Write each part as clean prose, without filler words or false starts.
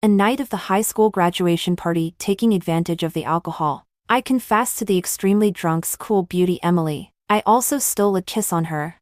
A night of the high school graduation party, taking advantage of the alcohol. I confessed to the extremely drunk school beauty Emily. I also stole a kiss on her.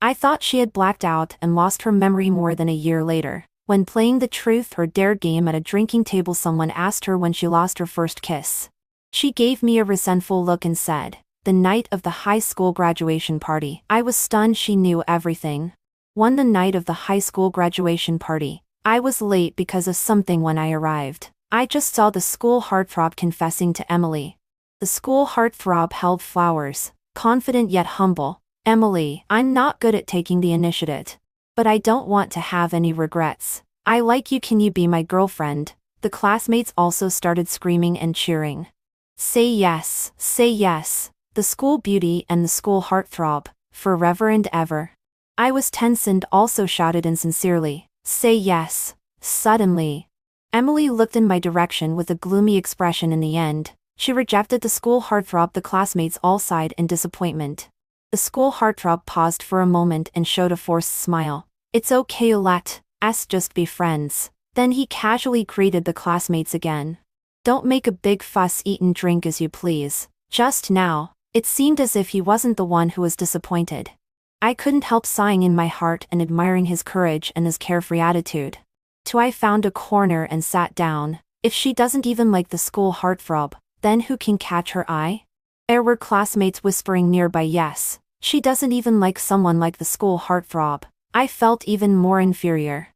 I thought she had blacked out and lost her memory more than a year later. When playing the truth or dare game at a drinking table, someone asked her when she lost her first kiss. She gave me a resentful look and said, "The night of the high school graduation party." I was stunned. She knew everything. The night of the high school graduation party. I was late because of something when I arrived. I just saw the school heartthrob confessing to Emily. The school heartthrob held flowers, confident yet humble. "Emily, I'm not good at taking the initiative. But I don't want to have any regrets. I like you. Can you be my girlfriend?" The classmates also started screaming and cheering. "Say yes, say yes." The school beauty and the school heartthrob, forever and ever. I was tense and also shouted insincerely, "Say yes." Suddenly, Emily looked in my direction with a gloomy expression. In the end, she rejected the school heartthrob. The classmates all sighed in disappointment. The school heartthrob paused for a moment and showed a forced smile. "It's okay, let's just be friends." Then he casually greeted the classmates again. "Don't make a big fuss, eat and drink as you please." Just now, it seemed as if he wasn't the one who was disappointed. I couldn't help sighing in my heart and admiring his courage and his carefree attitude. I found a corner and sat down. If she doesn't even like the school heartthrob, then who can catch her eye? There were classmates whispering nearby, "Yes, she doesn't even like someone like the school heartthrob." I felt even more inferior.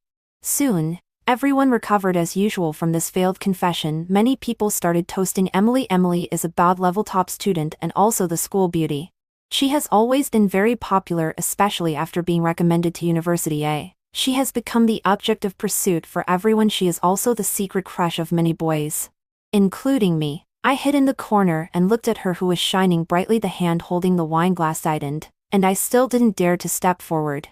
Soon, everyone recovered as usual from this failed confession. Many people started toasting Emily. Emily is a bad-level top student and also the school beauty. She has always been very popular, especially after being recommended to University A. She has become the object of pursuit for everyone. She is also the secret crush of many boys, including me. I hid in the corner and looked at her who was shining brightly. The hand holding the wine glass tightened, and I still didn't dare to step forward.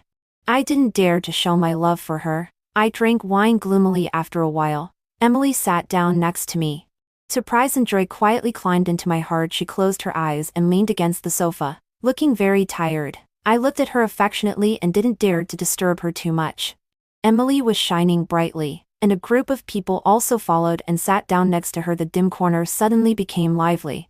I didn't dare to show my love for her. I drank wine gloomily. After a while, Emily sat down next to me. Surprise and joy quietly climbed into my heart. She closed her eyes and leaned against the sofa, looking very tired. I looked at her affectionately and didn't dare to disturb her too much. Emily was shining brightly, and a group of people also followed and sat down next to her. The dim corner suddenly became lively.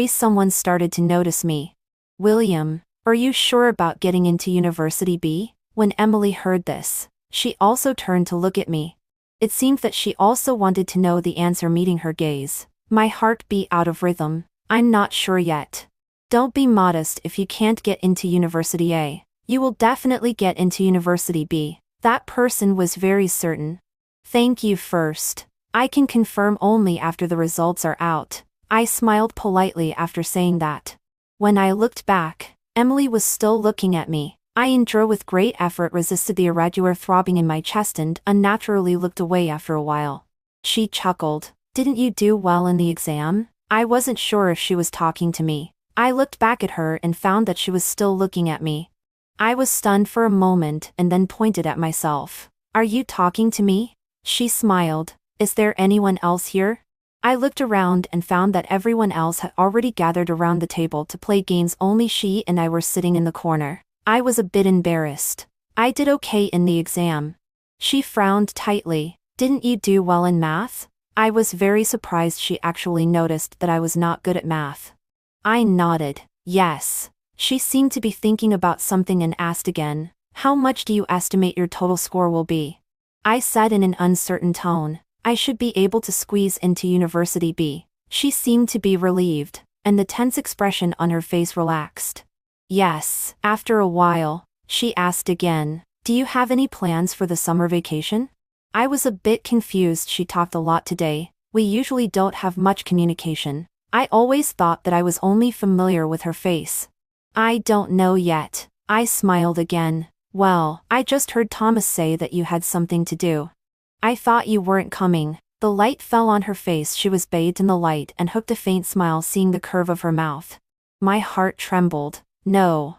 Someone started to notice me. "William, are you sure about getting into University B?" When Emily heard this, she also turned to look at me. It seemed that she also wanted to know the answer. Meeting her gaze, my heart beat out of rhythm. "I'm not sure yet." "Don't be modest. If you can't get into University A, you will definitely get into University B." That person was very certain. "Thank you first. I can confirm only after the results are out." I smiled politely after saying that. When I looked back, Emily was still looking at me. I, with great effort, resisted the irregular throbbing in my chest and unnaturally looked away. After a while, she chuckled. "Didn't you do well in the exam?" I wasn't sure if she was talking to me. I looked back at her and found that she was still looking at me. I was stunned for a moment and then pointed at myself. "Are you talking to me?" She smiled. "Is there anyone else here?" I looked around and found that everyone else had already gathered around the table to play games. Only she and I were sitting in the corner. I was a bit embarrassed. "I did okay in the exam." She frowned tightly. "Didn't you do well in math?" I was very surprised she actually noticed that I was not good at math. I nodded. "Yes." She seemed to be thinking about something and asked again, "How much do you estimate your total score will be?" I said in an uncertain tone, "I should be able to squeeze into University B." She seemed to be relieved, and the tense expression on her face relaxed. "Yes." After a while, she asked again, "Do you have any plans for the summer vacation?" I was a bit confused. She talked a lot today. We usually don't have much communication. I always thought that I was only familiar with her face. "I don't know yet." I smiled again. "Well, I just heard Thomas say that you had something to do. I thought you weren't coming." The light fell on her face. She was bathed in the light and hooked a faint smile, seeing the curve of her mouth. My heart trembled. No,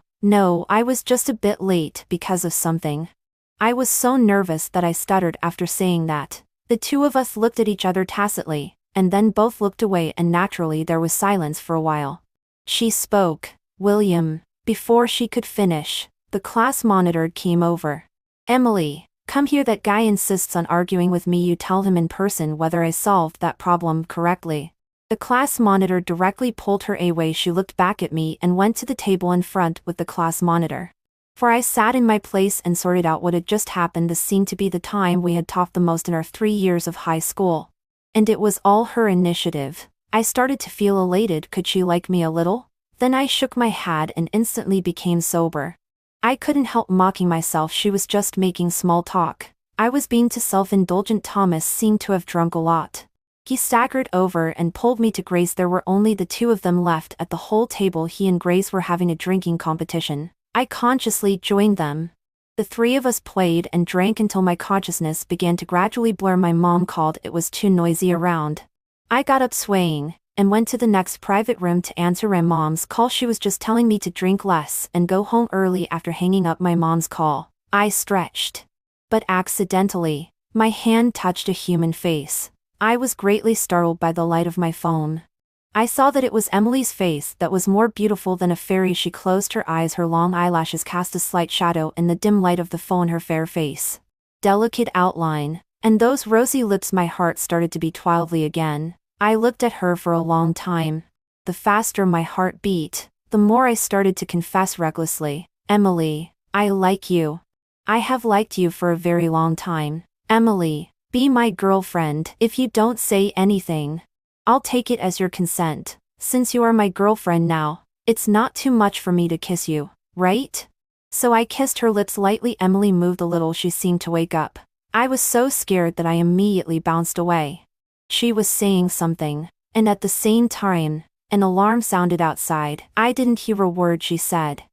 I was just a bit late because of something." I was so nervous that I stuttered after saying that. The two of us looked at each other tacitly, and then both looked away, and naturally there was silence for a while. She spoke. "William." Before she could finish, the class monitor came over. "Emily, Come here, that guy insists on arguing with me. You tell him in person whether I solved that problem correctly. The class monitor directly pulled her away. She looked back at me and went to the table in front with the class monitor. For I sat in my place and sorted out what had just happened. This seemed to be the time we had talked the most in our 3 years of high school. And it was all her initiative. I started to feel elated. Could she like me a little? Then I shook my head and instantly became sober. I couldn't help mocking myself. She was just making small talk. I was being too self-indulgent. Thomas seemed to have drunk a lot. He staggered over and pulled me to Grace. There were only the two of them left at the whole table. He and Grace were having a drinking competition. I consciously joined them. The three of us played and drank until my consciousness began to gradually blur. My mom called. It was too noisy around. I got up swaying and went to the next private room to answer my mom's call. She was just telling me to drink less and go home early. After hanging up my mom's call, I stretched. But accidentally, my hand touched a human face. I was greatly startled by the light of my phone. I saw that it was Emily's face, that was more beautiful than a fairy. She closed her eyes. Her long eyelashes cast a slight shadow in the dim light of the phone. Her fair face, delicate outline, and those rosy lips. My heart started to beat wildly again. I looked at her for a long time. The faster my heart beat, the more I started to confess recklessly, "Emily, I like you. I have liked you for a very long time. Emily, be my girlfriend." "If you don't say anything, I'll take it as your consent. Since you are my girlfriend now, it's not too much for me to kiss you, right?" So I kissed her lips lightly. Emily moved a little. She seemed to wake up. I was so scared that I immediately bounced away. She was saying something, and at the same time, an alarm sounded outside. I didn't hear a word she said.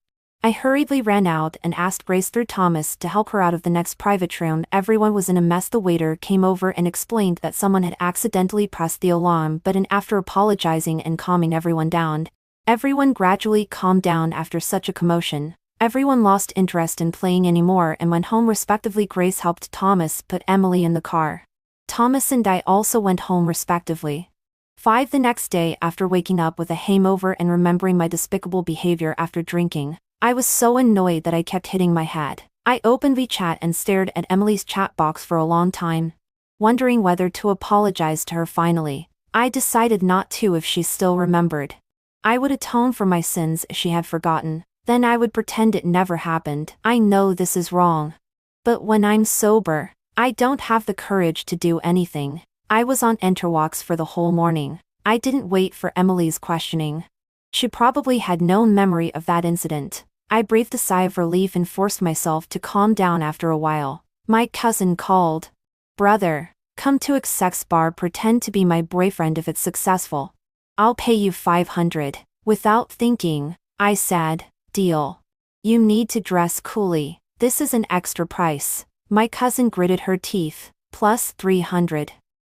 I hurriedly ran out and asked Grace through Thomas to help her out of the next private room. Everyone was in a mess. The waiter came over and explained that someone had accidentally pressed the alarm button. After apologizing and calming everyone down, everyone gradually calmed down. After such a commotion, everyone lost interest in playing anymore and went home respectively. Grace helped Thomas put Emily in the car. Thomas and I also went home respectively. 5 The next day, after waking up with a hangover and remembering my despicable behavior after drinking, I was so annoyed that I kept hitting my head. I opened WeChat and stared at Emily's chat box for a long time, wondering whether to apologize to her. Finally, I decided not to. If she still remembered, I would atone for my sins. If she had forgotten, then I would pretend it never happened. I know this is wrong, but when I'm sober, I don't have the courage to do anything. I was on interwalks for the whole morning. I didn't wait for Emily's questioning. She probably had no memory of that incident. I breathed a sigh of relief and forced myself to calm down. After a while, my cousin called. "Brother, come to XX bar. Pretend to be my boyfriend. If it's successful, I'll pay you 500. Without thinking, I said, "Deal." "You need to dress coolly. This is an extra price." My cousin gritted her teeth. "Plus 300.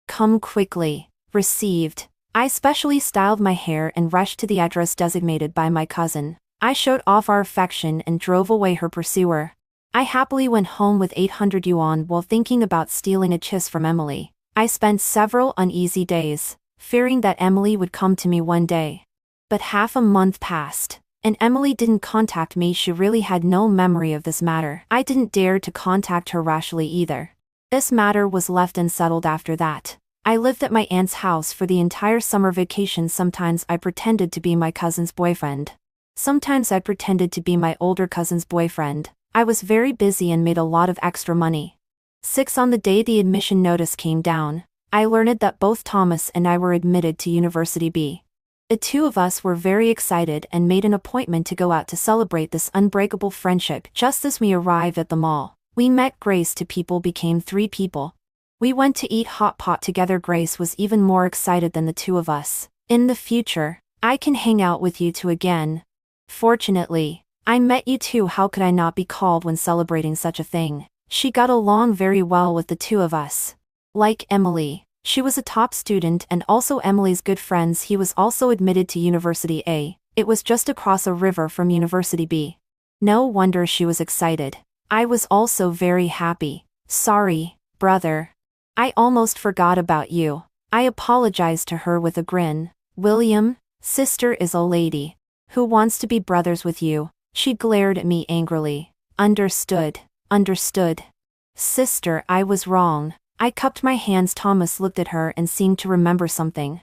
Come quickly." Received. I specially styled my hair and rushed to the address designated by my cousin. I showed off our affection and drove away her pursuer. I happily went home with 800 yuan while thinking about stealing a kiss from Emily. I spent several uneasy days, fearing that Emily would come to me one day. But half a month passed, and Emily didn't contact me. She really had no memory of this matter. I didn't dare to contact her rashly either. This matter was left unsettled after that. I lived at my aunt's house for the entire summer vacation. Sometimes I pretended to be my cousin's boyfriend. Sometimes I pretended to be my older cousin's boyfriend. I was very busy and made a lot of extra money. 6 On the day the admission notice came down, I learned that both Thomas and I were admitted to University B. The two of us were very excited and made an appointment to go out to celebrate this unbreakable friendship. Just as we arrived at the mall, we met Grace. 2 people became 3 people. We went to eat hot pot together. Grace was even more excited than the two of us. "In the future, I can hang out with you two again. Fortunately, I met you too. How could I not be called when celebrating such a thing?" She got along very well with the two of us. Like Emily, she was a top student and also Emily's good friends. He was also admitted to University A. It was just across a river from University B. No wonder she was excited. I was also very happy. "Sorry, brother. I almost forgot about you." I apologized to her with a grin. "William, sister is a lady who wants to be brothers with you." She glared at me angrily. Understood. Understood. Sister, I was wrong. I cupped my hands. Thomas looked at her and seemed to remember something.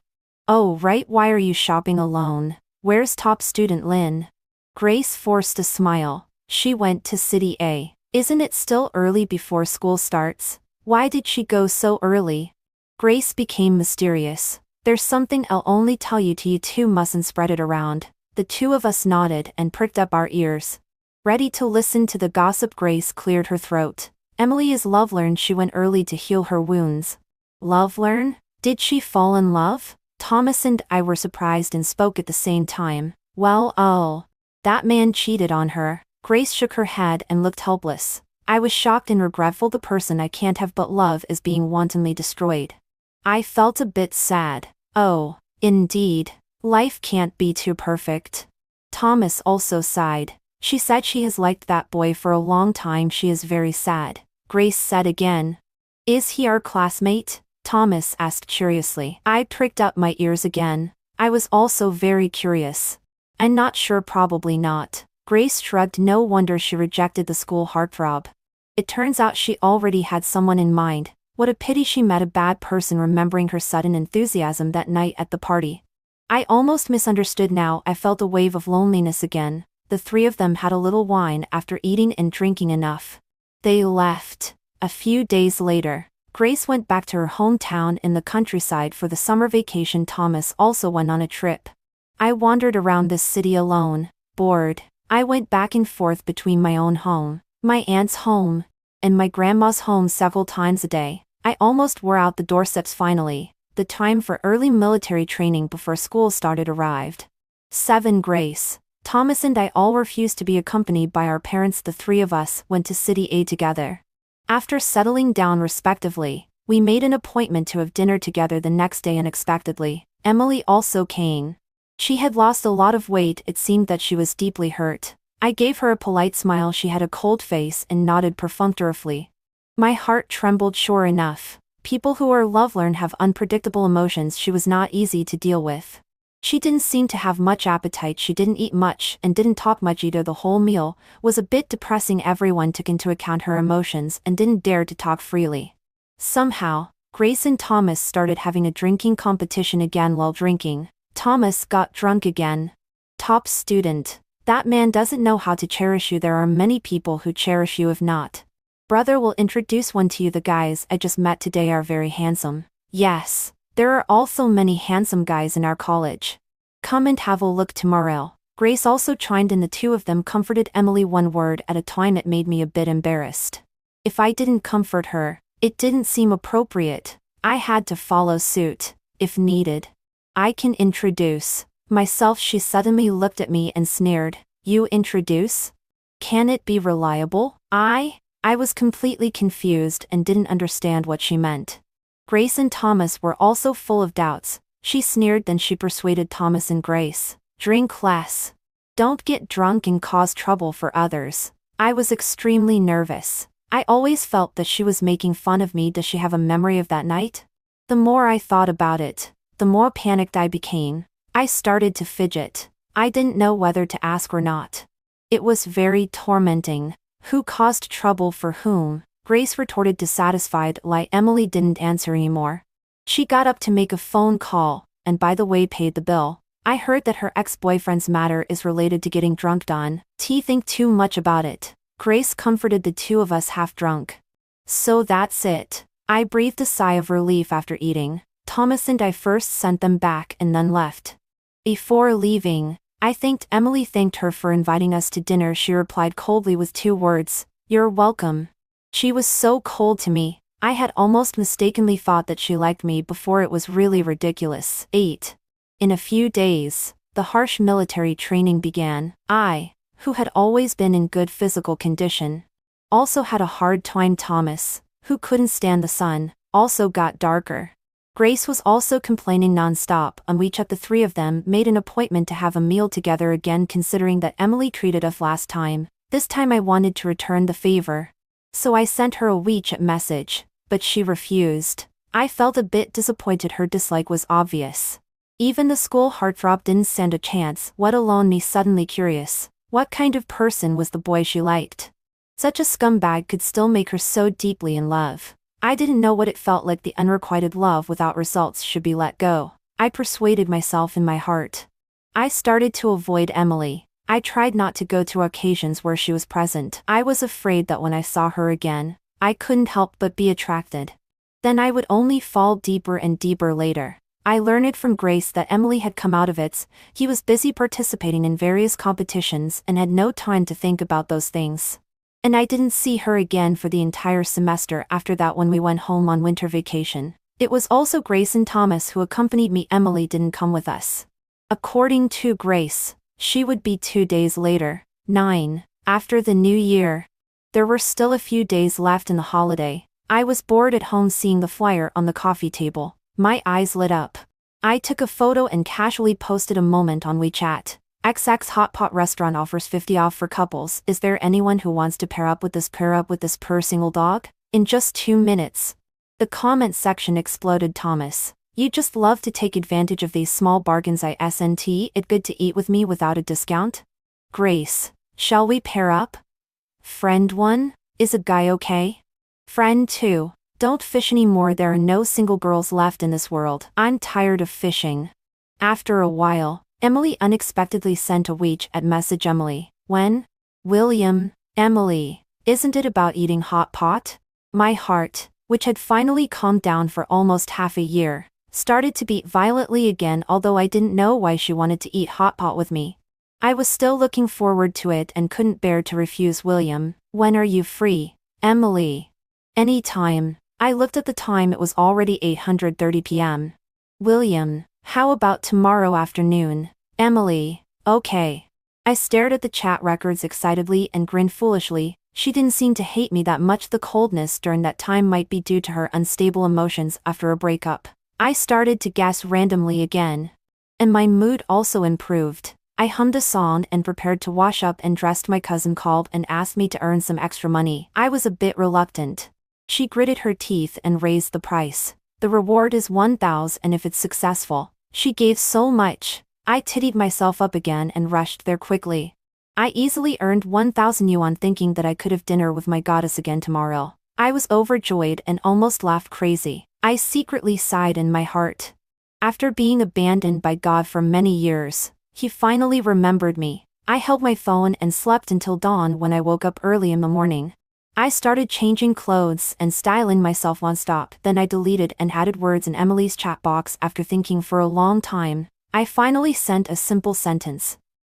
Oh, right, why are you shopping alone? Where's top student Lynn? Grace forced a smile. She went to City A. Isn't it still early before school starts? Why did she go so early? Grace became mysterious. There's something I'll only tell you two mustn't spread it around. The two of us nodded and pricked up our ears. Ready to listen to the gossip. Grace cleared her throat. Emily is Lovelorn. She went early to heal her wounds. Lovelorn? Did she fall in love? Thomas and I were surprised and spoke at the same time. Well, oh. That man cheated on her. Grace shook her head and looked helpless. I was shocked and regretful. The person I can't have but love is being wantonly destroyed. I felt a bit sad. Oh, indeed. Life can't be too perfect. Thomas also sighed. She said she has liked that boy for a long time. She is very sad. Grace said again. Is he our classmate? Thomas asked curiously. I pricked up my ears again. I was also very curious. I'm not sure, probably not. Grace shrugged. No wonder she rejected the school heartthrob. It turns out she already had someone in mind. What a pity she met a bad person. Remembering her sudden enthusiasm that night at the party, I almost misunderstood. Now I felt a wave of loneliness again. The three of them had a little wine after eating and drinking enough. They left. A few days later, Grace went back to her hometown in the countryside for the summer vacation. Thomas also went on a trip. I wandered around this city alone, bored. I went back and forth between my own home, my aunt's home, and my grandma's home several times a day. I almost wore out the doorsteps. Finally, the time for early military training before school started arrived. 7. Grace, Thomas and I all refused to be accompanied by our parents. The three of us went to City A together. After settling down respectively, we made an appointment to have dinner together the next day. Unexpectedly, Emily also came. She had lost a lot of weight. It seemed that she was deeply hurt. I gave her a polite smile. She had a cold face and nodded perfunctorily. My heart trembled. Sure enough, people who are Lovelorn have unpredictable emotions. She was not easy to deal with. She didn't seem to have much appetite. She didn't eat much and didn't talk much either. The whole meal was a bit depressing. Everyone took into account her emotions and didn't dare to talk freely. Somehow, Grace and Thomas started having a drinking competition again. While drinking, Thomas got drunk again. Top student. That man doesn't know how to cherish you. There are many people who cherish you. If not, brother will introduce one to you. The guys I just met today are very handsome. Yes, there are also many handsome guys in our college. Come and have a look tomorrow. Grace also chimed in. The two of them comforted Emily one word at a time. It made me a bit embarrassed. If I didn't comfort her, it didn't seem appropriate. I had to follow suit, if needed. I can introduce myself. She suddenly looked at me and sneered. You introduce? Can it be reliable? I was completely confused and didn't understand what she meant. Grace and Thomas were also full of doubts. She sneered. Then she persuaded Thomas and Grace. Drink less. Don't get drunk and cause trouble for others. I was extremely nervous. I always felt that she was making fun of me. Does she have a memory of that night? The more I thought about it, the more panicked I became. I started to fidget. I didn't know whether to ask or not. It was very tormenting. Who caused trouble for whom? Grace retorted, dissatisfied. Emily didn't answer anymore. She got up to make a phone call, and by the way paid the bill. I heard that her ex-boyfriend's matter is related to getting drunk. Don't think too much about it. Grace comforted the two of us half drunk. So that's it. I breathed a sigh of relief after eating. Thomas and I first sent them back and then left. Before leaving, I thanked her for inviting us to dinner. She replied coldly with 2 words, "You're welcome." She was so cold to me. I had almost mistakenly thought that she liked me before. It was really ridiculous. 8. In a few days, the harsh military training began. I, who had always been in good physical condition, also had a hard time. Thomas, who couldn't stand the sun, also got darker. Grace was also complaining non-stop. On each of the 3 of them made an appointment to have a meal together again. Considering that Emily treated us last time, this time I wanted to return the favor. So I sent her a WeChat message, but she refused. I felt a bit disappointed. Her dislike was obvious. Even the school heartthrob didn't stand a chance, let alone me. Suddenly curious, what kind of person was the boy she liked? Such a scumbag could still make her so deeply in love. I didn't know what it felt like. The unrequited love without results should be let go. I persuaded myself in my heart. I started to avoid Emily. I tried not to go to occasions where she was present. I was afraid that when I saw her again, I couldn't help but be attracted. Then I would only fall deeper and deeper later. I learned from Grace that Emily had come out of it. He was busy participating in various competitions and had no time to think about those things. And I didn't see her again for the entire semester after that when we went home on winter vacation. It was also Grace and Thomas who accompanied me. Emily didn't come with us. According to Grace, she would be 2 days later, 9, after the new year. There were still a few days left in the holiday. I was bored at home seeing the flyer on the coffee table. My eyes lit up. I took a photo and casually posted a moment on WeChat. XX Hot Pot Restaurant offers 50 off for couples. Is there anyone who wants to pair up with this per single dog? In just 2 minutes. The comment section exploded. Thomas, you just love to take advantage of these small bargains. Isn't it good to eat with me without a discount? Grace, shall we pair up? Friend 1, is a guy okay? Friend 2, don't fish anymore. There are no single girls left in this world. I'm tired of fishing. After a while, Emily unexpectedly sent a WeChat message. Emily, when? William, Emily, isn't it about eating hot pot? My heart, which had finally calmed down for almost half a year, started to beat violently again. Although I didn't know why she wanted to eat hot pot with me, I was still looking forward to it and couldn't bear to refuse. William, when are you free? Emily, anytime. I looked at the time. It was already 8:30 p.m. William, how about tomorrow afternoon? Emily, okay. I stared at the chat records excitedly and grinned foolishly. She didn't seem to hate me that much. The coldness during that time might be due to her unstable emotions after a breakup. I started to guess randomly again. And my mood also improved. I hummed a song and prepared to wash up and dressed. My cousin called and asked me to earn some extra money. I was a bit reluctant. She gritted her teeth and raised the price. The reward is 1,000 and if it's successful. She gave so much. I tittied myself up again and rushed there quickly. I easily earned 1,000 yuan thinking that I could have dinner with my goddess again tomorrow. I was overjoyed and almost laughed crazy. I secretly sighed in my heart. After being abandoned by God for many years, he finally remembered me. I held my phone and slept until dawn when I woke up early in the morning. I started changing clothes and styling myself non-stop. Then I deleted and added words in Emily's chat box. After thinking for a long time, I finally sent a simple sentence.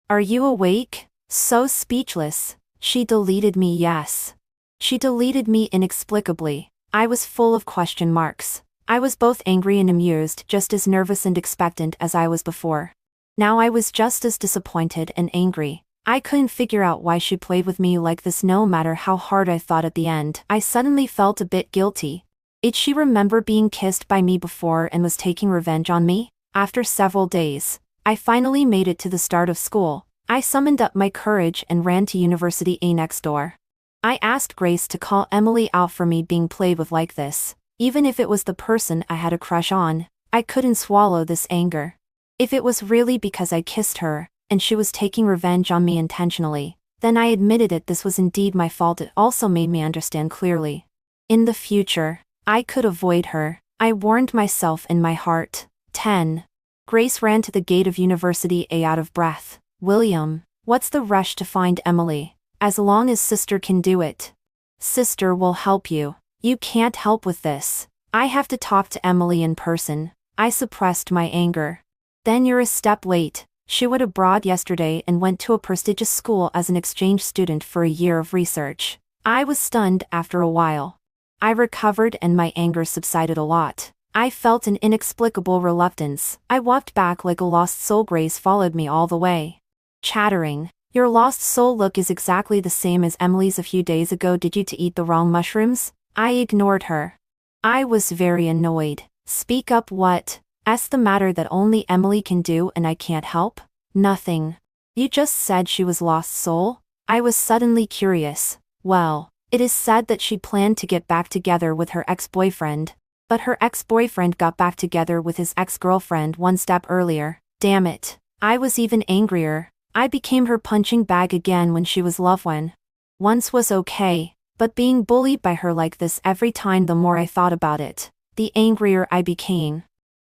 Are you awake? So speechless. She deleted me. Yes. She deleted me inexplicably. I was full of question marks. I was both angry and amused, just as nervous and expectant as I was before. Now I was just as disappointed and angry. I couldn't figure out why she played with me like this no matter how hard I thought. At the end, I suddenly felt a bit guilty. Did she remember being kissed by me before and was taking revenge on me? After several days, I finally made it to the start of school. I summoned up my courage and ran to University A next door. I asked Grace to call Emily out for me being played with like this. Even if it was the person I had a crush on, I couldn't swallow this anger. If it was really because I kissed her, and she was taking revenge on me intentionally, then I admitted it. This was indeed my fault. It also made me understand clearly. In the future, I could avoid her. I warned myself in my heart. 10. Grace ran to the gate of University A out of breath. William, what's the rush to find Emily? As long as sister can do it. Sister will help you. You can't help with this. I have to talk to Emily in person. I suppressed my anger. Then you're a step late. She went abroad yesterday and went to a prestigious school as an exchange student for a year of research. I was stunned after a while. I recovered and my anger subsided a lot. I felt an inexplicable reluctance. I walked back like a lost soul. Grace followed me all the way, chattering. Your lost soul look is exactly the same as Emily's a few days ago. Did you to eat the wrong mushrooms? I ignored her. I was very annoyed. Speak up. What's the matter that only Emily can do and I can't help? Nothing. You just said she was lost soul? I was suddenly curious. Well, it is said that she planned to get back together with her ex-boyfriend. But her ex-boyfriend got back together with his ex-girlfriend one step earlier. Damn it. I was even angrier. I became her punching bag again when she was loved one. Once was okay, but being bullied by her like this every time, the more I thought about it, the angrier I became.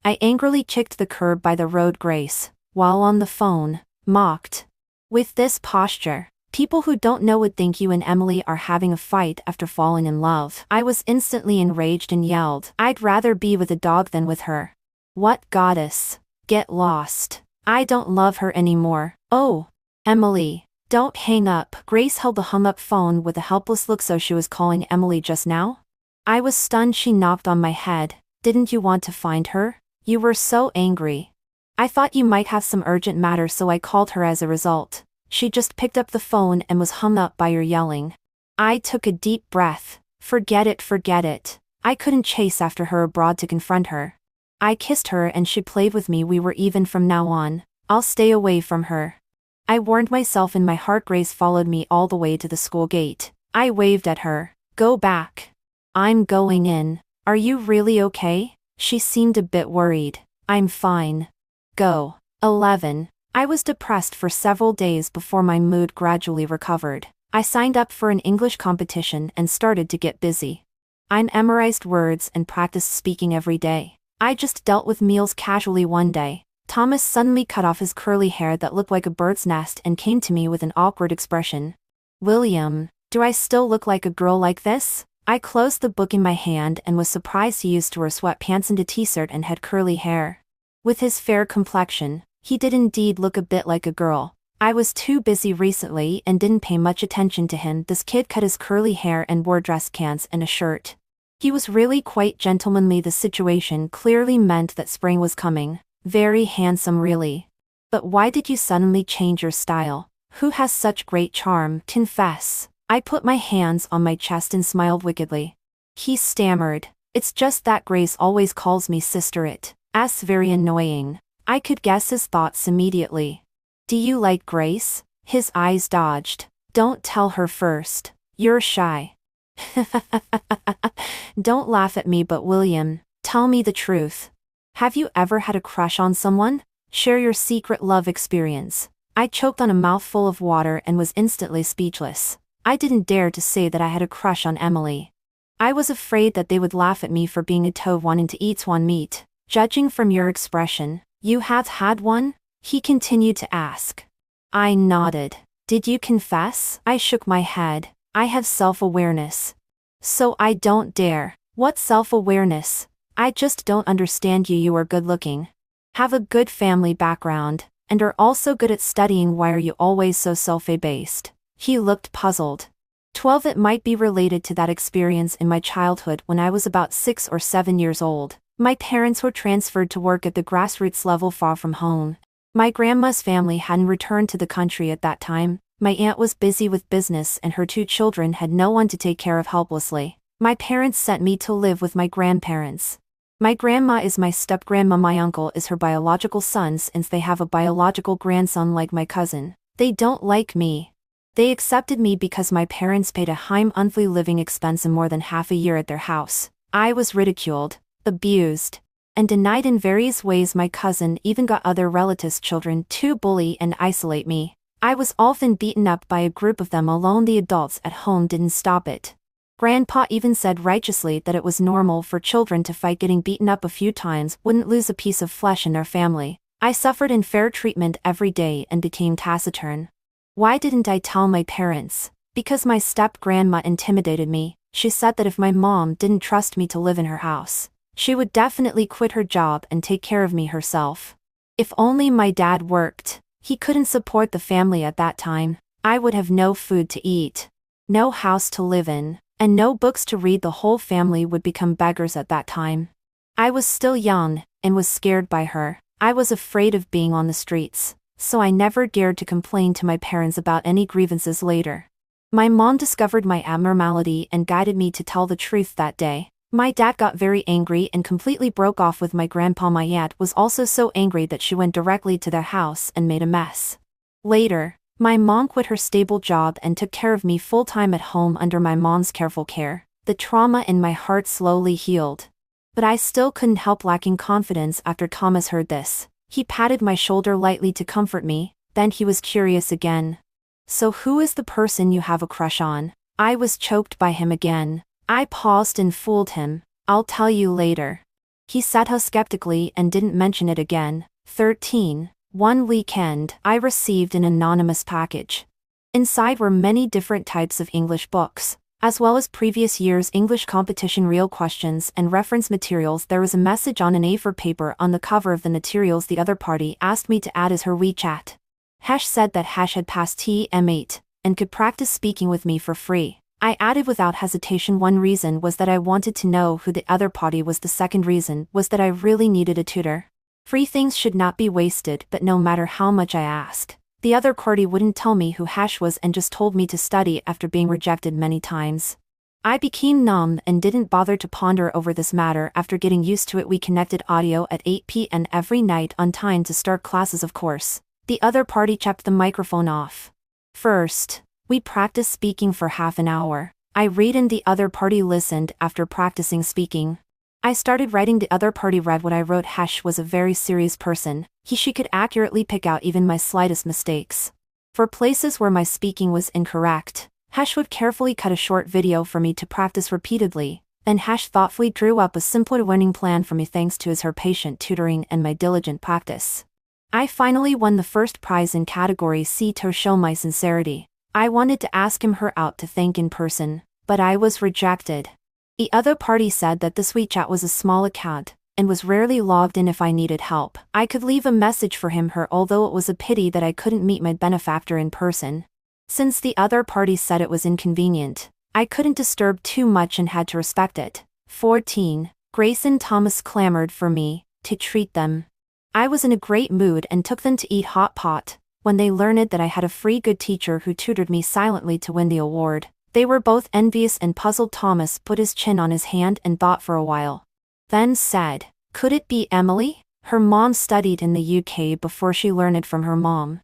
I angrily kicked the curb by the road Grace, while on the phone, mocked. With this posture, people who don't know would think you and Emily are having a fight after falling in love. I was instantly enraged and yelled, "I'd rather be with a dog than with her. What goddess? Get lost. I don't love her anymore." "Oh, Emily, don't hang up." Grace held the hung-up phone with a helpless look. "So she was calling Emily just now?" I was stunned. "She knocked on my head. Didn't you want to find her? You were so angry. I thought you might have some urgent matter, so I called her as a result. She just picked up the phone and was hung up by your yelling." I took a deep breath. Forget it. I couldn't chase after her abroad to confront her. I kissed her and she played with me. We were even from now on. I'll stay away from her. I warned myself in my heart. Grace followed me all the way to the school gate. I waved at her. "Go back." "I'm going in." "Are you really okay?" She seemed a bit worried. "I'm fine." Go. 11. I was depressed for several days before my mood gradually recovered. I signed up for an English competition and started to get busy. I memorized words and practiced speaking every day. I just dealt with meals casually. One day, Thomas suddenly cut off his curly hair that looked like a bird's nest and came to me with an awkward expression. "William, do I still look like a girl like this?" I closed the book in my hand and was surprised he used to wear sweatpants and a t-shirt and had curly hair. With his fair complexion, he did indeed look a bit like a girl. I was too busy recently and didn't pay much attention to him. This kid cut his curly hair and wore dress pants and a shirt. He was really quite gentlemanly. The situation clearly meant that spring was coming. Very handsome, really. "But why did you suddenly change your style? Who has such great charm? Confess." I put my hands on my chest and smiled wickedly. He stammered, "It's just that Grace always calls me sister. It's very annoying." I could guess his thoughts immediately. "Do you like Grace?" His eyes dodged. "Don't tell her first. You're shy." Don't laugh at me, but William, tell me the truth. Have you ever had a crush on someone? Share your secret love experience. I choked on a mouthful of water and was instantly speechless. I didn't dare to say that I had a crush on Emily. I was afraid that they would laugh at me for being a tove wanting to eat swan meat. "Judging from your expression, you have had one?" he continued to ask. I nodded. "Did you confess?" I shook my head. "I have self-awareness." "So I don't dare." "What self-awareness? I just don't understand you. You are good-looking, have a good family background, and are also good at studying. Why are you always so self-abased?" He looked puzzled. 12. It might be related to that experience in my childhood when I was about 6 or 7 years old. My parents were transferred to work at the grassroots level far from home. My grandma's family hadn't returned to the country at that time. My aunt was busy with business and her 2 children had no one to take care of helplessly. My parents sent me to live with my grandparents. My grandma is my step-grandma. My uncle is her biological son since they have a biological grandson like my cousin. They don't like me. They accepted me because my parents paid a high monthly living expense and more than half a year at their house. I was ridiculed, abused, and denied in various ways. My cousin even got other relatives' children to bully and isolate me. I was often beaten up by a group of them alone. The adults at home didn't stop it. Grandpa even said righteously that it was normal for children to fight. Getting beaten up a few times wouldn't lose a piece of flesh in their family. I suffered unfair treatment every day and became taciturn. Why didn't I tell my parents? Because my step-grandma intimidated me. She said that if my mom didn't trust me to live in her house, she would definitely quit her job and take care of me herself. If only my dad worked. He couldn't support the family at that time. I would have no food to eat, no house to live in, and no books to read. The whole family would become beggars at that time. I was still young, and was scared by her. I was afraid of being on the streets, so I never dared to complain to my parents about any grievances later. My mom discovered my abnormality and guided me to tell the truth that day. My dad got very angry and completely broke off with my grandpa. My aunt was also so angry that she went directly to their house and made a mess. Later, my mom quit her stable job and took care of me full-time at home under my mom's careful care. The trauma in my heart slowly healed. But I still couldn't help lacking confidence after Thomas heard this. He patted my shoulder lightly to comfort me, then he was curious again. So who is the person you have a crush on? I was choked by him again. I paused and fooled him. I'll tell you later. He sat up skeptically and didn't mention it again. 13. One weekend, I received an anonymous package. Inside were many different types of English books, as well as previous year's English competition real questions and reference materials. There was a message on an A4 paper on the cover of the materials. The other party asked me to add as her WeChat. Hash said that Hash had passed TM8 and could practice speaking with me for free. I added without hesitation. One reason was that I wanted to know who the other party was. The second reason was that I really needed a tutor. Free things should not be wasted, but no matter how much I asked, the other party wouldn't tell me who Hash was and just told me to study after being rejected many times. I became numb and didn't bother to ponder over this matter. After getting used to it, we connected audio at 8 p.m. every night on time to start classes. Of course, the other party kept the microphone off. First, we practiced speaking for half an hour. I read and the other party listened. After practicing speaking, I started writing. The other party read what I wrote. Hash was a very serious person. She could accurately pick out even my slightest mistakes. For places where my speaking was incorrect, Hash would carefully cut a short video for me to practice repeatedly. Then Hash thoughtfully drew up a simpler learning plan for me thanks to her patient tutoring and my diligent practice. I finally won the first prize in category C. To show my sincerity, I wanted to ask her out to thank in person, but I was rejected. The other party said that this WeChat was a small account and was rarely logged in. If I needed help, I could leave a message for her, although it was a pity that I couldn't meet my benefactor in person. Since the other party said it was inconvenient, I couldn't disturb too much and had to respect it. 14. Grace and Thomas clamored for me to treat them. I was in a great mood and took them to eat hot pot. When they learned that I had a free good teacher who tutored me silently to win the award, they were both envious and puzzled. Thomas put his chin on his hand and thought for a while. Then said, "Could it be Emily? Her mom studied in the UK before she learned it from her mom.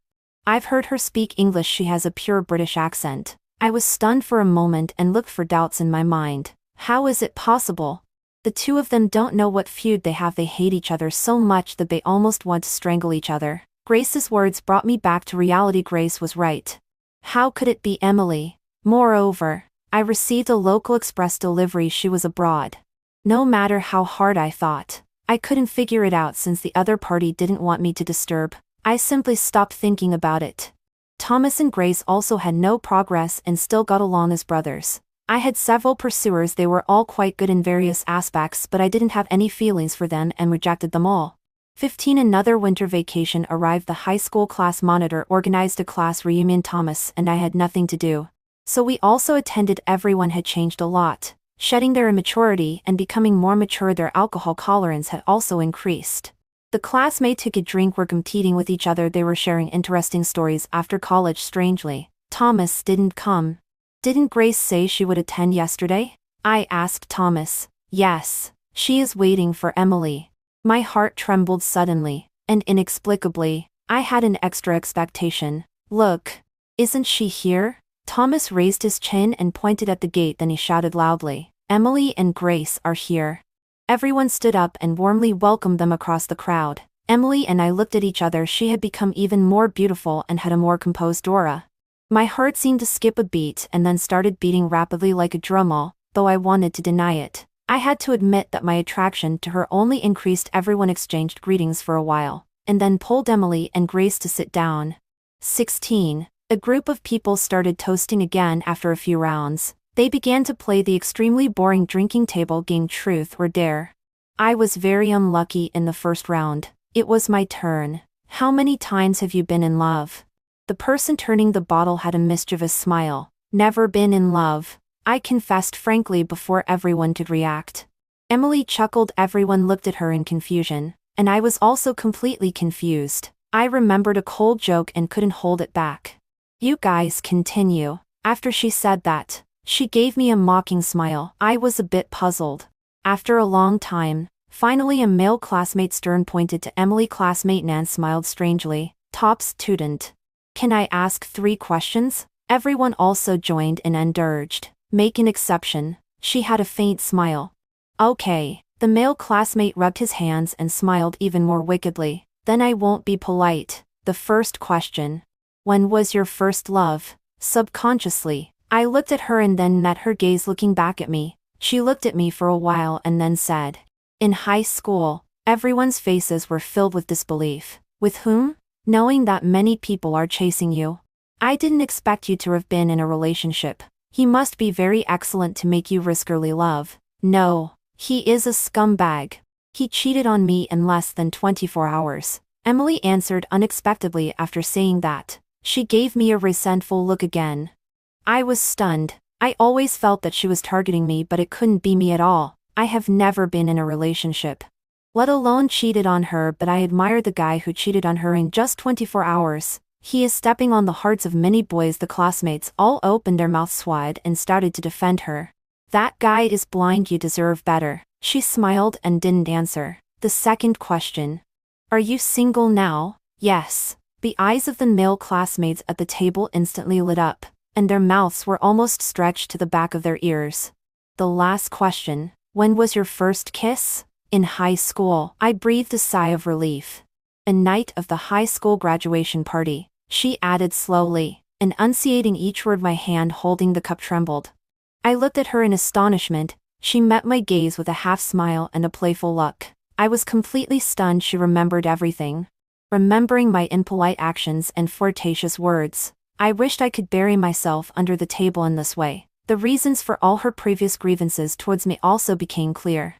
I've heard her speak English. She has a pure British accent." I was stunned for a moment and looked for doubts in my mind. How is it possible? The two of them don't know what feud they have. They hate each other so much that they almost want to strangle each other. Grace's words brought me back to reality. Grace was right. How could it be Emily? Moreover, I received a local express delivery. She was abroad. No matter how hard I thought, I couldn't figure it out. Since the other party didn't want me to disturb, I simply stopped thinking about it. Thomas and Grace also had no progress and still got along as brothers. I had several pursuers. They were all quite good in various aspects, but I didn't have any feelings for them and rejected them all. 15. Another winter vacation arrived. The high school class monitor organized a class reunion. Thomas and I had nothing to do, so we also attended. Everyone had changed a lot, shedding their immaturity and becoming more mature. Their alcohol tolerance had also increased. The classmates who could drink were competing with each other. They were sharing interesting stories after college. Strangely, Thomas didn't come. Didn't Grace say she would attend yesterday? I asked Thomas. Yes, she is waiting for Emily. My heart trembled suddenly, and inexplicably, I had an extra expectation. Look, isn't she here? Thomas raised his chin and pointed at the gate. Then he shouted loudly, "Emily and Grace are here." Everyone stood up and warmly welcomed them across the crowd. Emily and I looked at each other. She had become even more beautiful and had a more composed aura. My heart seemed to skip a beat and then started beating rapidly like a drummel, though I wanted to deny it. I had to admit that my attraction to her only increased. Everyone exchanged greetings for a while, and then pulled Emily and Grace to sit down. 16. A group of people started toasting again after a few rounds. They began to play the extremely boring drinking table game Truth or Dare. I was very unlucky in the first round. It was my turn. How many times have you been in love? The person turning the bottle had a mischievous smile. Never been in love, I confessed frankly before everyone could react. Emily chuckled. Everyone looked at her in confusion, and I was also completely confused. I remembered a cold joke and couldn't hold it back. "You guys continue." After she said that, she gave me a mocking smile. I was a bit puzzled. After a long time, finally a male classmate stern pointed to Emily. Classmate Nan smiled strangely. Top student. "Can I ask 3 questions? Everyone also joined in and urged, "Make an exception." She had a faint smile. "Okay." The male classmate rubbed his hands and smiled even more wickedly. "Then I won't be polite. The first question. When was your first love? Subconsciously, I looked at her and then met her gaze looking back at me. She looked at me for a while and then said, "In high school." Everyone's faces were filled with disbelief. With whom? Knowing that many people are chasing you. I didn't expect you to have been in a relationship. He must be very excellent to make you risk early love. No, he is a scumbag. He cheated on me in less than 24 hours. Emily answered unexpectedly after saying that. She gave me a resentful look again. I was stunned. I always felt that she was targeting me, but it couldn't be me at all. I have never been in a relationship, let alone cheated on her, but I admire the guy who cheated on her in just 24 hours. He is stepping on the hearts of many boys. The classmates all opened their mouths wide and started to defend her. That guy is blind, you deserve better. She smiled and didn't answer. The second question. Are you single now? Yes. The eyes of the male classmates at the table instantly lit up, and their mouths were almost stretched to the back of their ears. The last question. When was your first kiss? In high school. I breathed a sigh of relief. A night of the high school graduation party, she added slowly, enunciating each word. My hand holding the cup trembled. I looked at her in astonishment. She met my gaze with a half smile and a playful look. I was completely stunned. She remembered everything. Remembering my impolite actions and flirtatious words. I wished I could bury myself under the table in this way. The reasons for all her previous grievances towards me also became clear.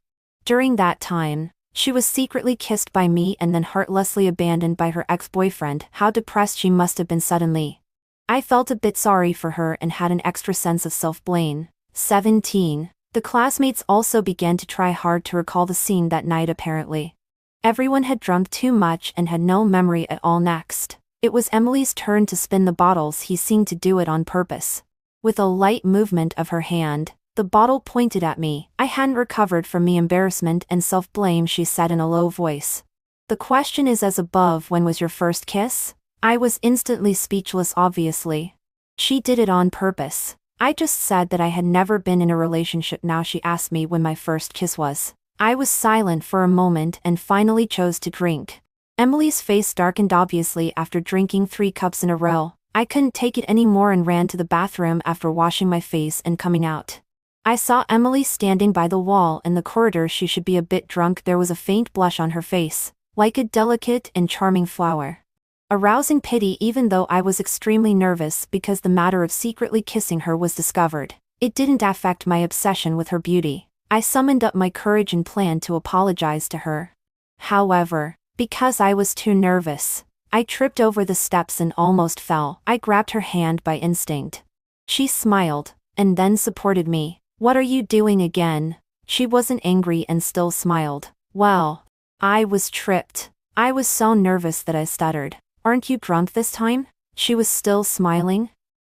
During that time, she was secretly kissed by me and then heartlessly abandoned by her ex-boyfriend. How depressed she must have been suddenly. I felt a bit sorry for her and had an extra sense of self-blame. 17. The classmates also began to try hard to recall the scene that night. Apparently, everyone had drunk too much and had no memory at all. Next, it was Emily's turn to spin the bottles. He seemed to do it on purpose. With a light movement of her hand, the bottle pointed at me. I hadn't recovered from the embarrassment and self-blame. She said in a low voice. The question is as above. When was your first kiss? I was instantly speechless. Obviously, she did it on purpose. I just said that I had never been in a relationship. Now she asked me when my first kiss was. I was silent for a moment and finally chose to drink. Emily's face darkened obviously after drinking 3 cups in a row. I couldn't take it anymore and ran to the bathroom after washing my face and coming out. I saw Emily standing by the wall in the corridor. She should be a bit drunk. There was a faint blush on her face, like a delicate and charming flower, arousing pity. Even though I was extremely nervous because the matter of secretly kissing her was discovered, it didn't affect my obsession with her beauty. I summoned up my courage and planned to apologize to her. However, because I was too nervous, I tripped over the steps and almost fell. I grabbed her hand by instinct. She smiled, and then supported me. What are you doing again? She wasn't angry and still smiled. Well, I was tripped. I was so nervous that I stuttered. Aren't you drunk this time? She was still smiling.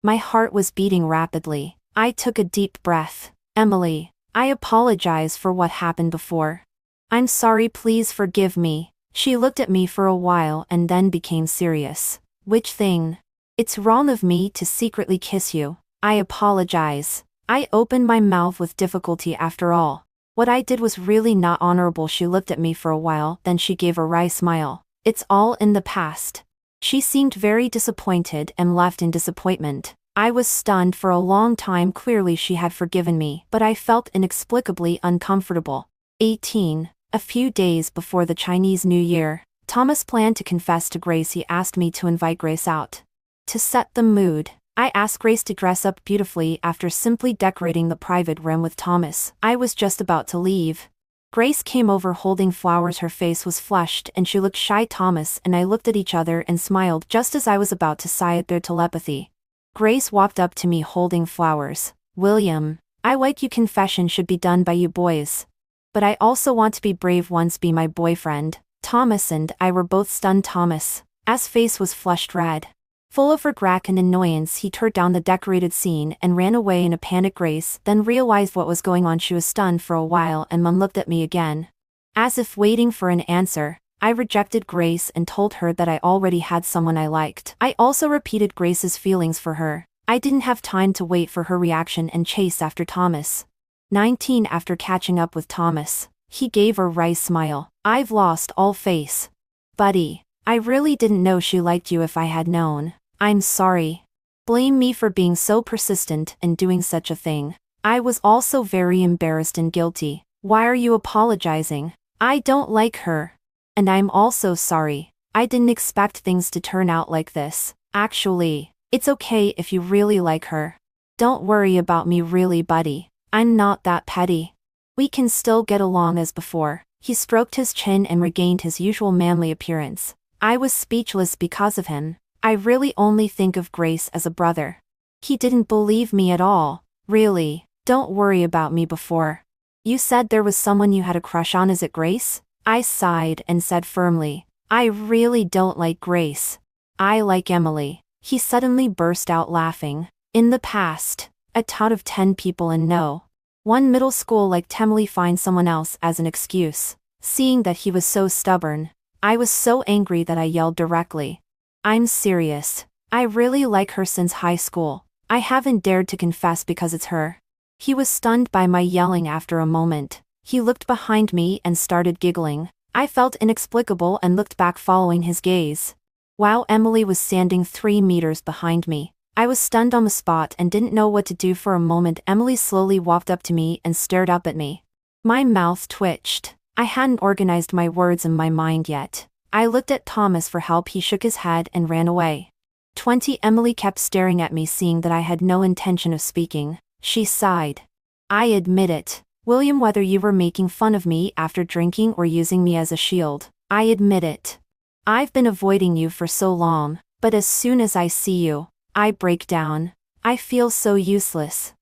My heart was beating rapidly. I took a deep breath. Emily, I apologize for what happened before. I'm sorry, please forgive me. She looked at me for a while and then became serious. Which thing? It's wrong of me to secretly kiss you. I apologize. I opened my mouth with difficulty. After all, what I did was really not honorable. She looked at me for a while, then she gave a wry smile. It's all in the past. She seemed very disappointed and left in disappointment. I was stunned for a long time. Clearly she had forgiven me, but I felt inexplicably uncomfortable. 18. A few days before the Chinese New Year, Thomas planned to confess to Grace. He asked me to invite Grace out. To set the mood, I asked Grace to dress up beautifully. After simply decorating the private room with Thomas, I was just about to leave. Grace came over holding flowers. Her face was flushed and she looked shy. Thomas and I looked at each other and smiled just as I was about to sigh at their telepathy. Grace walked up to me holding flowers. William, I like you. Confession should be done by you boys. But I also want to be brave. Once be my boyfriend. Thomas and I were both stunned. Thomas, as face was flushed red. Full of regret and annoyance, he tore down the decorated scene and ran away in a panic. Grace then realized what was going on. She was stunned for a while and Mum looked at me again, as if waiting for an answer. I rejected Grace and told her that I already had someone I liked. I also repeated Grace's feelings for her. I didn't have time to wait for her reaction and chase after Thomas. 19. After catching up with Thomas, he gave a wry smile. I've lost all face. Buddy, I really didn't know she liked you. If I had known, I'm sorry. Blame me for being so persistent and doing such a thing. I was also very embarrassed and guilty. Why are you apologizing? I don't like her. And I'm also sorry. I didn't expect things to turn out like this. Actually, it's okay if you really like her. Don't worry about me really, buddy. I'm not that petty. We can still get along as before. He stroked his chin and regained his usual manly appearance. I was speechless because of him. I really only think of Grace as a brother. He didn't believe me at all. Really, don't worry about me before. You said there was someone you had a crush on, is it Grace? I sighed and said firmly, I really don't like Grace. I like Emily. He suddenly burst out laughing. In the past, a out of 10 people and no one middle school liked Emily find someone else as an excuse. Seeing that he was so stubborn, I was so angry that I yelled directly. I'm serious. I really like her since high school. I haven't dared to confess because it's her. He was stunned by my yelling after a moment. He looked behind me and started giggling. I felt inexplicable and looked back following his gaze. Wow, Emily was standing 3 meters behind me. I was stunned on the spot and didn't know what to do for a moment. Emily slowly walked up to me and stared up at me. My mouth twitched. I hadn't organized my words in my mind yet. I looked at Thomas for help. He shook his head and ran away. 20 Emily kept staring at me, seeing that I had no intention of speaking. She sighed. I admit it, William, whether you were making fun of me after drinking or using me as a shield, I admit it. I've been avoiding you for so long, but as soon as I see you, I break down. I feel so useless.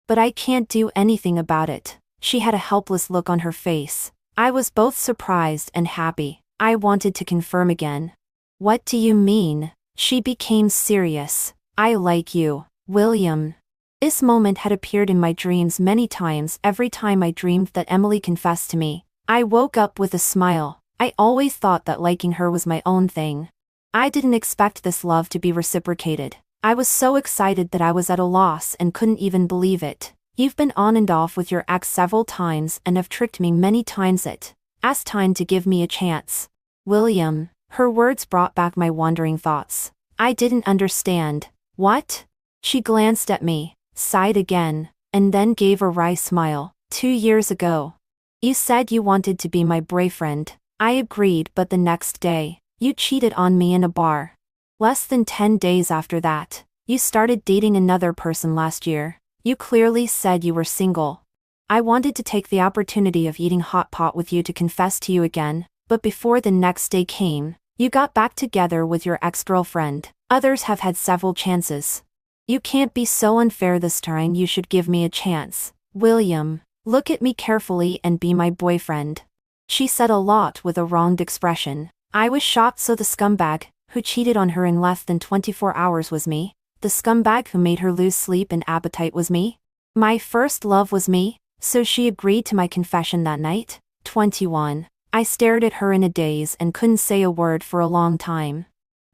But I can't do anything about it. She had a helpless look on her face. I was both surprised and happy. I wanted to confirm again. What do you mean? She became serious. I like you, William. This moment had appeared in my dreams many times. Every time I dreamed that Emily confessed to me, I woke up with a smile. I always thought that liking her was my own thing. I didn't expect this love to be reciprocated. I was so excited that I was at a loss and couldn't even believe it. You've been on and off with your ex several times and have tricked me many times. It's time to give me a chance. William. Her words brought back my wandering thoughts. I didn't understand. What? She glanced at me, sighed again, and then gave a wry smile. 2 years ago. You said you wanted to be my boyfriend. I agreed, but the next day, you cheated on me in a bar. Less than 10 days after that, you started dating another person last year. You clearly said you were single. I wanted to take the opportunity of eating hot pot with you to confess to you again, but before the next day came, you got back together with your ex-girlfriend. Others have had several chances. You can't be so unfair this time. You should give me a chance. William, look at me carefully and be my boyfriend. She said a lot with a wronged expression. I was shocked. So the scumbag who cheated on her in less than 24 hours was me? The scumbag who made her lose sleep and appetite was me? My first love was me? So she agreed to my confession that night? 21. I stared at her in a daze and couldn't say a word for a long time.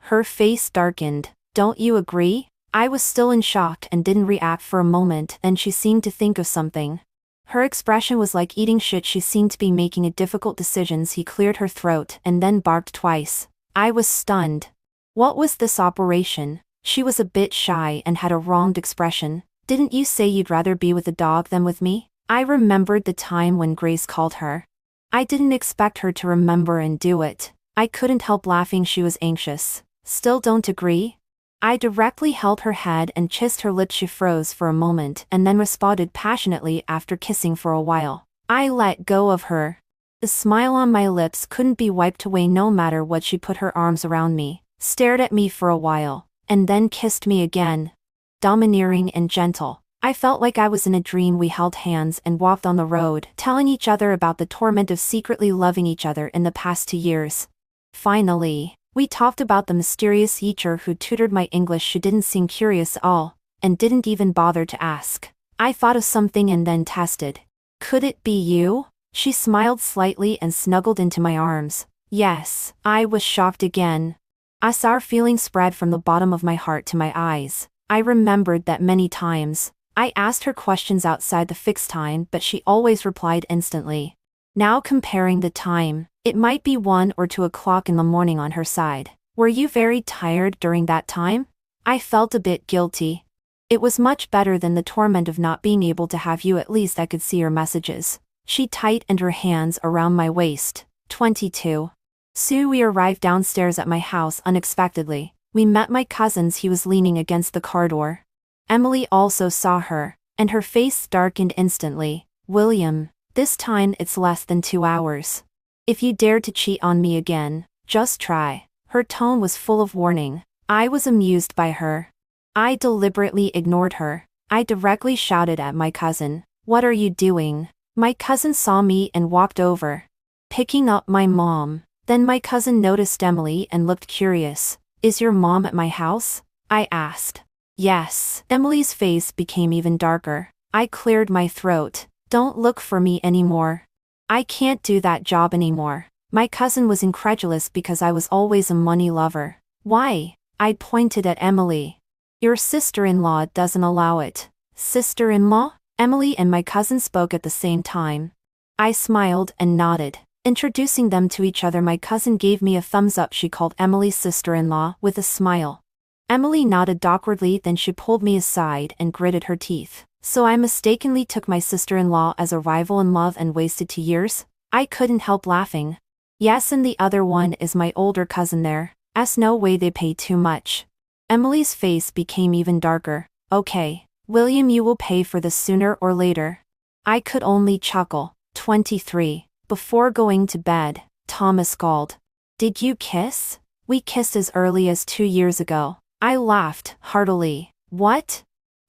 Her face darkened. Don't you agree? I was still in shock and didn't react for a moment, and she seemed to think of something. Her expression was like eating shit. She seemed to be making a difficult decisions. He cleared her throat and then barked twice. I was stunned. What was this operation? She was a bit shy and had a wronged expression. Didn't you say you'd rather be with a dog than with me? I remembered the time when Grace called her. I didn't expect her to remember and do it. I couldn't help laughing. She was anxious. Still don't agree? I directly held her head and kissed her lips. She froze for a moment and then responded passionately after kissing for a while. I let go of her. The smile on my lips couldn't be wiped away no matter what. She put her arms around me, stared at me for a while, and then kissed me again. Domineering and gentle. I felt like I was in a dream. We held hands and walked on the road, telling each other about the torment of secretly loving each other in the past 2 years. Finally, we talked about the mysterious teacher who tutored my English. She didn't seem curious at all, and didn't even bother to ask. I thought of something and then tested. Could it be you? She smiled slightly and snuggled into my arms. Yes. I was shocked again. A sour feeling spread from the bottom of my heart to my eyes. I remembered that many times, I asked her questions outside the fixed time, but she always replied instantly. Now comparing the time, it might be 1 or 2 o'clock in the morning on her side. Were you very tired during that time? I felt a bit guilty. It was much better than the torment of not being able to have you. At least I could see your messages. She tightened her hands around my waist. 22. Soon we arrived downstairs at my house unexpectedly. We met my cousins. He was leaning against the car door. Emily also saw her, and her face darkened instantly. William, this time it's less than 2 hours. If you dare to cheat on me again, just try. Her tone was full of warning. I was amused by her. I deliberately ignored her. I directly shouted at my cousin, "What are you doing?" My cousin saw me and walked over, picking up my mom. Then my cousin noticed Emily and looked curious. "Is your mom at my house?" I asked. "Yes." Emily's face became even darker. I cleared my throat. "Don't look for me anymore. I can't do that job anymore." My cousin was incredulous because I was always a money lover. "Why?" I pointed at Emily. "Your sister-in-law doesn't allow it." "Sister-in-law?" Emily and my cousin spoke at the same time. I smiled and nodded. Introducing them to each other, my cousin gave me a thumbs up. She called Emily sister-in-law with a smile. Emily nodded awkwardly, then she pulled me aside and gritted her teeth. "So I mistakenly took my sister-in-law as a rival in love and wasted 2 years?" I couldn't help laughing. "Yes, and the other one is my older cousin there. No way, they pay too much." Emily's face became even darker. "Okay, William, you will pay for this sooner or later." I could only chuckle. 23. Before going to bed, Thomas called. "Did you kiss?" "We kissed as early as 2 years ago." I laughed heartily. "What?"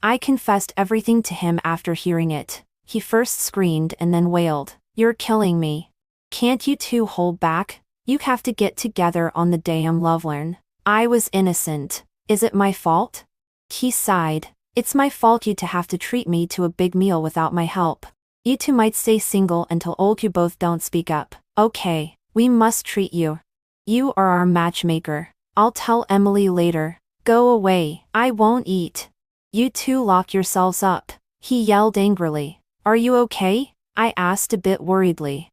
I confessed everything to him after hearing it. He first screamed and then wailed, "You're killing me. Can't you two hold back? You have to get together on the damn Lovelorn." I was innocent. "Is it my fault?" He sighed. "It's my fault you to have to treat me to a big meal without my help. You two might stay single until old. You both don't speak up. Okay, we must treat you. You are our matchmaker. I'll tell Emily later." "Go away." "I won't eat." "You two lock yourselves up," he yelled angrily. "Are you okay?" I asked a bit worriedly.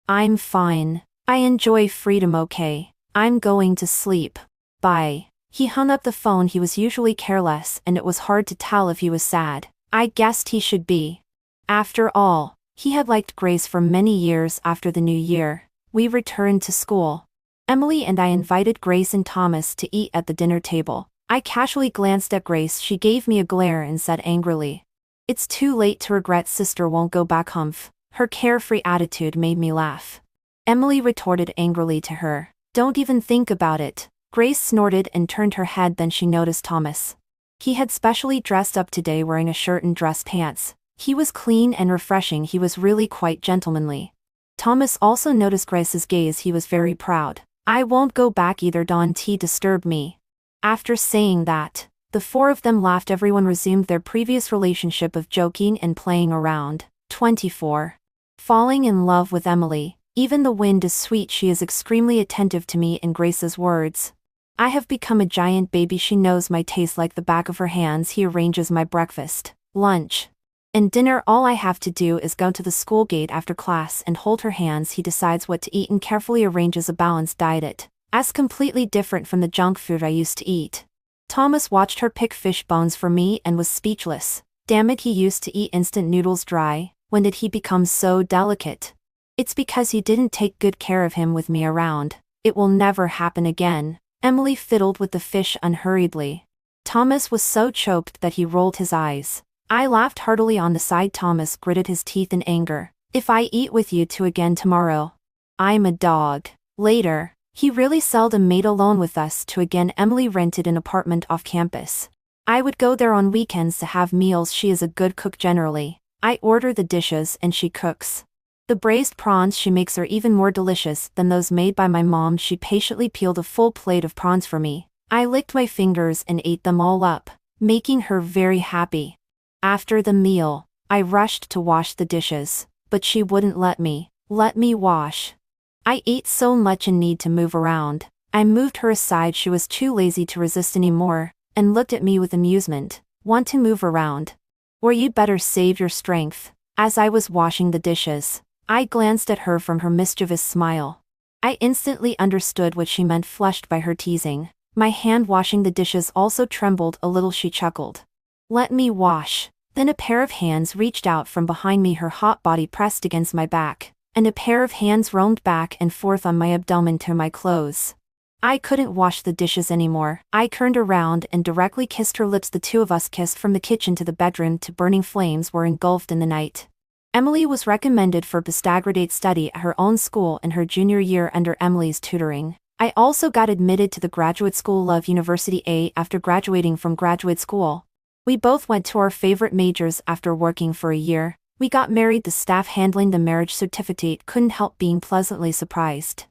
"I'm fine. I enjoy freedom. Okay. I'm going to sleep. Bye." He hung up the phone. He was usually careless, and it was hard to tell if he was sad. I guessed he should be. After all, he had liked Grace for many years. After the new year, we returned to school. Emily and I invited Grace and Thomas to eat at the dinner table. I casually glanced at Grace. She gave me a glare and said angrily, "It's too late to regret. Sister won't go back. Humph." Her carefree attitude made me laugh. Emily retorted angrily to her, "Don't even think about it." Grace snorted and turned her head. Then she noticed Thomas. He had specially dressed up today, wearing a shirt and dress pants. He was clean and refreshing. He was really quite gentlemanly. Thomas also noticed Grace's gaze. He was very proud. "I won't go back either. Don't disturb me." After saying that, the four of them laughed. Everyone resumed their previous relationship of joking and playing around. 24. Falling in love with Emily. Even the wind is sweet. She is extremely attentive to me and Grace's words. I have become a giant baby. She knows my taste like the back of her hands. He arranges my breakfast, lunch, and dinner. All I have to do is go to the school gate after class and hold her hands. He decides what to eat and carefully arranges a balanced diet, as completely different from the junk food I used to eat. Thomas watched her pick fish bones for me and was speechless. Damn it, he used to eat instant noodles dry. When did he become so delicate? It's because you didn't take good care of him with me around. It will never happen again. Emily fiddled with the fish unhurriedly. Thomas was so choked that he rolled his eyes. I laughed heartily on the side. Thomas gritted his teeth in anger. "If I eat with you two again tomorrow, I'm a dog." Later, he really seldom made alone with us two again. Emily rented an apartment off campus. I would go there on weekends to have meals. She is a good cook generally. I order the dishes and she cooks. The braised prawns she makes are even more delicious than those made by my mom. She patiently peeled a full plate of prawns for me. I licked my fingers and ate them all up, making her very happy. After the meal, I rushed to wash the dishes, but she wouldn't let me wash. I ate so much and need to move around. I moved her aside. She was too lazy to resist anymore, and looked at me with amusement. "Want to move around? Or you better save your strength." As I was washing the dishes, I glanced at her from her mischievous smile. I instantly understood what she meant, flushed by her teasing. My hand washing the dishes also trembled a little. She chuckled. "Let me wash." Then a pair of hands reached out from behind me, her hot body pressed against my back, and a pair of hands roamed back and forth on my abdomen to my clothes. I couldn't wash the dishes anymore. I turned around and directly kissed her lips. The two of us kissed from the kitchen to the bedroom to burning flames were engulfed in the night. Emily was recommended for postgraduate study at her own school in her junior year under Emily's tutoring. I also got admitted to the graduate school of University A after graduating from graduate school. We both went to our favorite majors after working for a year. We got married. The staff handling the marriage certificate couldn't help being pleasantly surprised.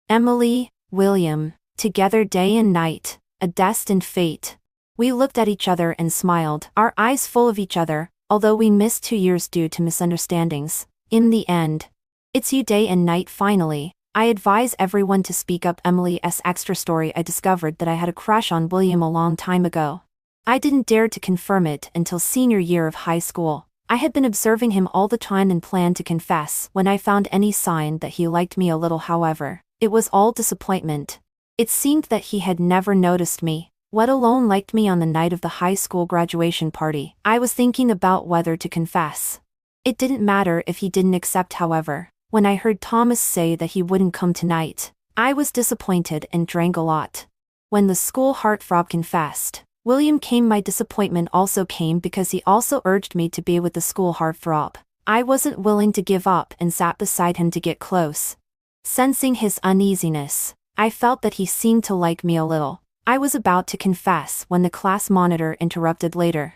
Emily, William, together day and night, a destined fate. We looked at each other and smiled, our eyes full of each other, although we missed 2 years due to misunderstandings. In the end, it's you day and night. Finally, I advise everyone to speak up. Emily's extra story. I discovered that I had a crush on William a long time ago. I didn't dare to confirm it until senior year of high school. I had been observing him all the time and planned to confess when I found any sign that he liked me a little. However, it was all disappointment. It seemed that he had never noticed me, let alone liked me. On the night of the high school graduation party, I was thinking about whether to confess. It didn't matter if he didn't accept. However, when I heard Thomas say that he wouldn't come tonight, I was disappointed and drank a lot. When the school heartthrob confessed, William came. My disappointment also came because he also urged me to be with the school heartthrob. I wasn't willing to give up and sat beside him to get close. Sensing his uneasiness, I felt that he seemed to like me a little. I was about to confess when the class monitor interrupted later.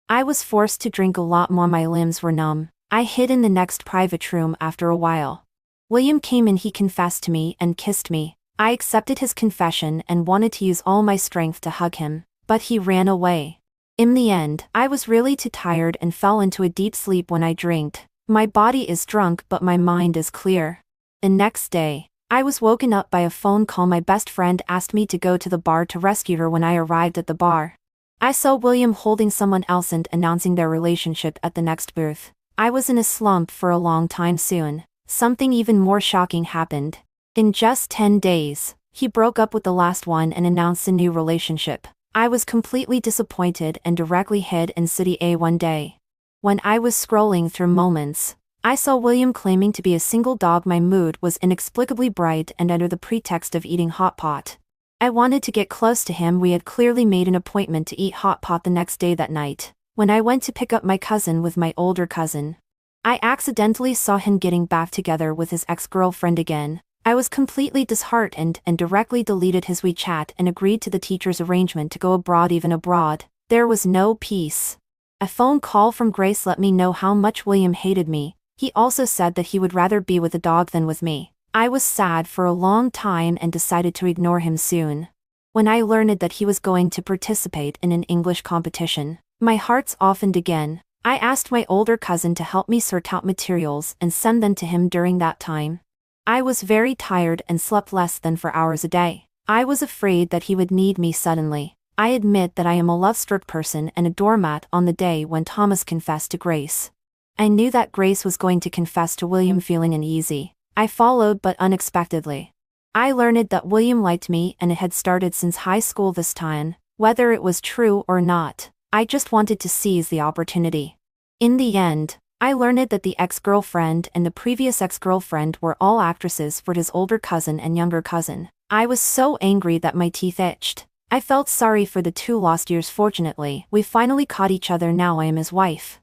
I was forced to drink a lot more. My limbs were numb. I hid in the next private room. After a while, William came in. He confessed to me and kissed me. I accepted his confession and wanted to use all my strength to hug him, but he ran away. In the end, I was really too tired and fell into a deep sleep. When I drank, my body is drunk but my mind is clear. The next day, I was woken up by a phone call. My best friend asked me to go to the bar to rescue her. When I arrived at the bar, I saw William holding someone else and announcing their relationship at the next booth. I was in a slump for a long time. Soon, something even more shocking happened. In just 10 days, he broke up with the last one and announced a new relationship. I was completely disappointed and directly hid in City A one day. When I was scrolling through Moments, I saw William claiming to be a single dog. My mood was inexplicably bright and under the pretext of eating hot pot. I wanted to get close to him. We had clearly made an appointment to eat hot pot the next day. That night, when I went to pick up my cousin with my older cousin, I accidentally saw him getting back together with his ex-girlfriend again. I was completely disheartened and directly deleted his WeChat and agreed to the teacher's arrangement to go abroad. Even abroad, there was no peace. A phone call from Grace let me know how much William hated me. He also said that he would rather be with a dog than with me. I was sad for a long time and decided to ignore him soon. When I learned that he was going to participate in an English competition, my heart softened again. I asked my older cousin to help me sort out materials and send them to him during that time. I was very tired and slept less than 4 hours a day. I was afraid that he would need me suddenly. I admit that I am a love-struck person and a doormat. On the day when Thomas confessed to Grace, I knew that Grace was going to confess to William. Feeling uneasy, I followed but unexpectedly. I learned that William liked me and it had started since high school. This time, whether it was true or not, I just wanted to seize the opportunity. In the end, I learned that the ex-girlfriend and the previous ex-girlfriend were all actresses for his older cousin and younger cousin. I was so angry that my teeth itched. I felt sorry for the 2 lost years. Fortunately, we finally caught each other. Now I am his wife.